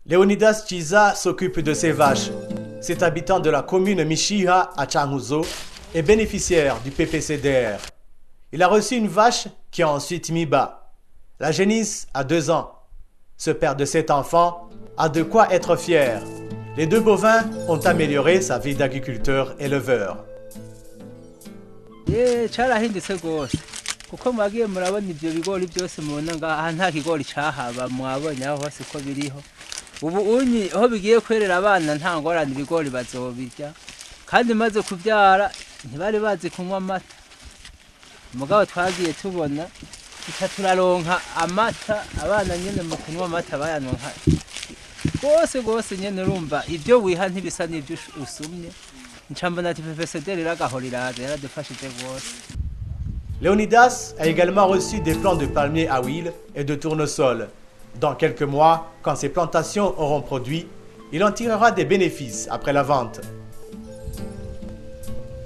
Leonidas Chiza s'occupe de ses vaches. Cet habitant de la commune Mishiha à Changuzo est bénéficiaire du PPCDR. Il a reçu une vache qui a ensuite mis bas. La génisse a 2 ans. Ce père de 7 enfants a de quoi être fier. Les 2 bovins ont amélioré sa vie d'agriculteur-éleveur. Carahindutse gose kuko mwagiye murabona ivyo bigori byose mubona ngaha nta kigori cahaba mwabonye aho hose ko biriho ubu unyi aho bigiye kwerera abana nta ngorane ibigori bazobirya kandi maze kuvyara ntibari bazi kunywa amata mugabo twagiye tubona turaronka amata abana nyene mu kunywa amata bayanonka gose nyene urumva ivyo wiha ntibisa n'ivyo usumye. Leonidas a également reçu des plants de palmiers à huile et de tournesol. Dans quelques mois, quand ces plantations auront produit, il en tirera des bénéfices après la vente.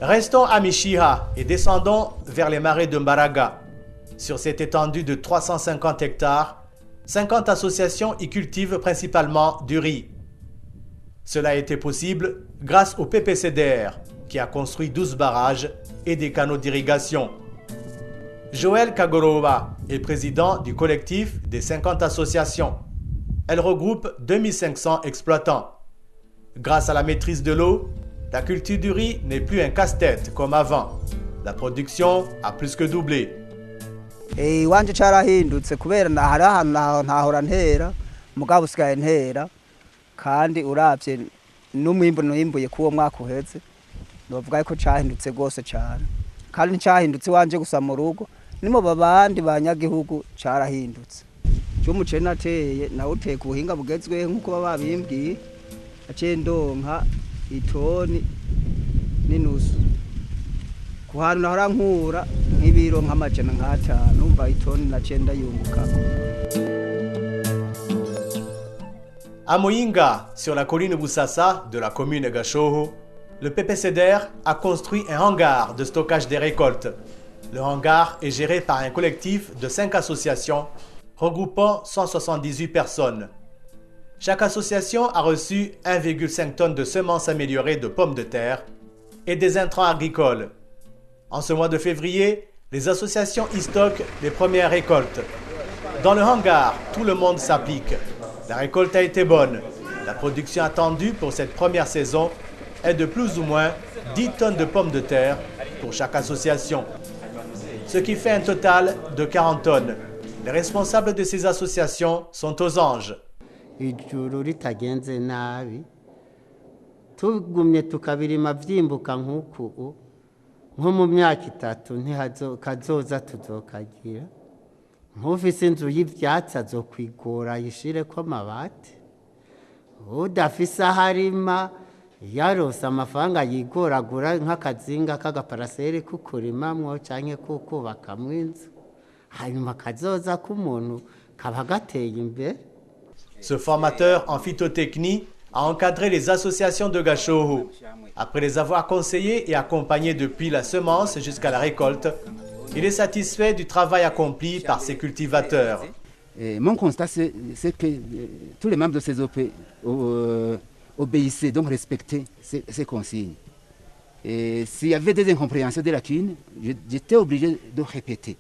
Restons à Mishiha et descendons vers les marais de Mbaraga. Sur cette étendue de 350 hectares, 50 associations y cultivent principalement du riz. Cela a été possible grâce au PPCDR, qui a construit 12 barrages et des canaux d'irrigation. Joël Kagorova est président du collectif des 50 associations. Elle regroupe 2500 exploitants. Grâce à la maîtrise de l'eau, la culture du riz n'est plus un casse-tête comme avant. La production a plus que doublé. Iwanje carahindutse kubera hari ahantu ntahora ntera mugabo usigaye ntera kandi uravye n'umwimbu nimbuye kuwo mwaka uheze novuga ko cahindutse gose cyane kandi ncahindutse wanje gusa mu rugo nimo babandi banyagihugu carahindutse cyo mucene nateye nawe uteka ubuhinga bugezwe nkuko babimbwiye aciye ndonka itoni n'inusu kuhantu nahora nkura nk'ibiro nk'amajana nk'atanu umva itoni naciye ndayungukako. À Moyinga, sur la colline Boussassa de la commune Gashoho, le PPCDR a construit un hangar de stockage des récoltes. Le hangar est géré par un collectif de 5 associations regroupant 178 personnes. Chaque association a reçu 1,5 tonnes de semences améliorées de pommes de terre et des intrants agricoles. En ce mois de février, les associations y stockent les premières récoltes. Dans le hangar, tout le monde s'applique. La récolte a été bonne. La production attendue pour cette première saison est de plus ou moins 10 tonnes de pommes de terre pour chaque association, ce qui fait un total de 40 tonnes. Les responsables de ces associations sont aux anges. Ijuru ritagenze nabi tugumye tukabirima vyimbuka nkuku nko mu myaka 3 kazoza tuzokagira nk'ufise inzu y'ivyatsi azokwigora yishireko amabati udafise harima yarose amafaranga yigoragura nk'akazinga k'agaparaseri kukurimamwo canke kukubakamwo inzu hanyuma kazoza k'umuntu kaba gateye imbere. Ce formateur en phytotechnie a encadré les associations de Gashoho. Après les avoir conseillées et accompagnées depuis la semence jusqu'à la récolte, il est satisfait du travail accompli par ses cultivateurs. Mon constat, c'est que tous les membres de ces OP obéissaient, donc respectaient ces consignes. Et s'il y avait des incompréhensions, des lacunes, j'étais obligé de répéter.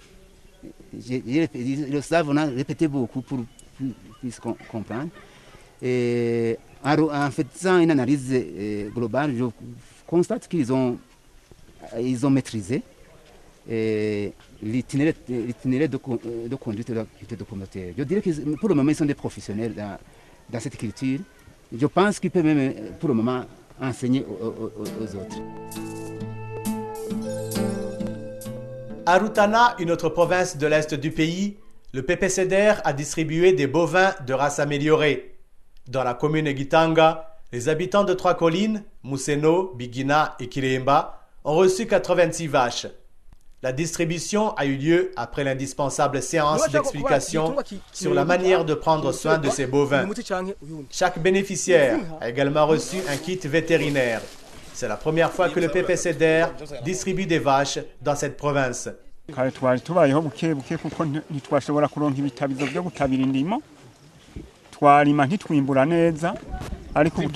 Le savent, on a répété beaucoup pour puisse comprendre. Et en faisant une analyse globale, je constate qu'ils ont maîtrisé l'itinéraire de conduite de la culture de communautaire. Je dirais que pour le moment, ils sont des professionnels dans cette culture. Je pense qu'ils peuvent même, pour le moment, enseigner aux autres. À Rutana, une autre province de l'est du pays, le PPCDR a distribué des bovins de race améliorée. Dans la commune Gitanga, les habitants de 3 collines, Museno, Bigina et Kiremba, ont reçu 86 vaches. La distribution a eu lieu après l'indispensable séance d'explication sur la manière de prendre soin de ces bovins. Chaque bénéficiaire a également reçu un kit vétérinaire. C'est la première fois que le PPCDR distribue des vaches dans cette province. twarima ntitwimbura neza ariko ubu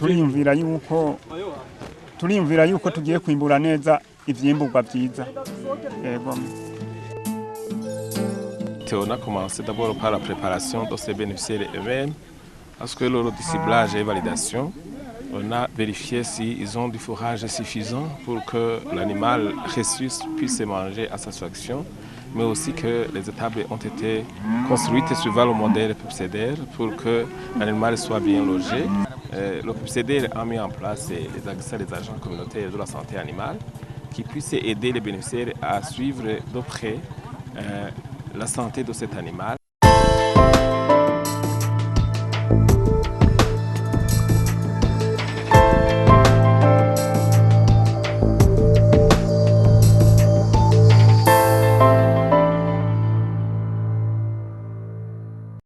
turiyumvira yuko tugiye kwimbura neza ivyimburwa vyiza. Yego. On a commencé d'abord par la préparation de ces bénéficiaires eux-mêmes, parce que lors du ciblage et validation, on a vérifié s'ils ont du fourrage suffisant pour que l'animal reçu puisse manger à satisfaction, mais aussi que les étables ont été construites suivant le modèle PEPSEDER pour que l'animal soit bien logé. Le PEPSEDER a mis en place les agents communautaires de la santé animale qui puissent aider les bénéficiaires à suivre de près la santé de cet animal.